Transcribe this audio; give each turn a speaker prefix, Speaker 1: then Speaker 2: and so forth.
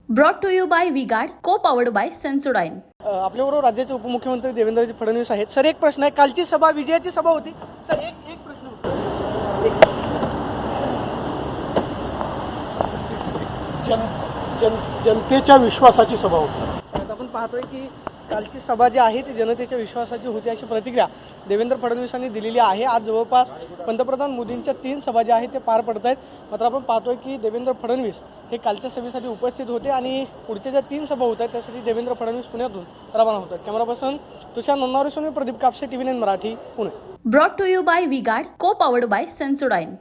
Speaker 1: Brought to you by V-Guard, co-powered bye Sensodyne.
Speaker 2: आपल्याबरोबर राज्याचे उपमुख्यमंत्री देवेंद्रजी फडणवीस आहेत. सर, एक प्रश्न आहे. कालची सभा विजयाची सभा होती. सर, एक प्रश्न होता.
Speaker 3: जनतेच्या विश्वासाची सभा होती.
Speaker 2: आता आपण पाहतोय की कालची सभा जी आहे ती जनतेच्या विश्वासाची होती अशी प्रतिक्रिया देवेंद्र फडणवीसांनी दिलेली आहे. आज जवळपास पंतप्रधान मोदींच्या 3 सभा ज्या आहेत ते पार पडत आहेत. मात्र आपण पाहतोय की देवेंद्र फडणवीस हे कालच्या सभेसाठी उपस्थित होते आणि पुढच्या ज्या 3 सभा होत आहेत त्यासाठी देवेंद्र फडणवीस पुण्यातून रवाना होत आहेत. कॅमेरा पर्सन तुषार नन्नावरेसोबत Pradeep Kapse, TV9 Marathi, Pune.
Speaker 1: Brought to you by V-Guard, co-powered bye Sensodyne.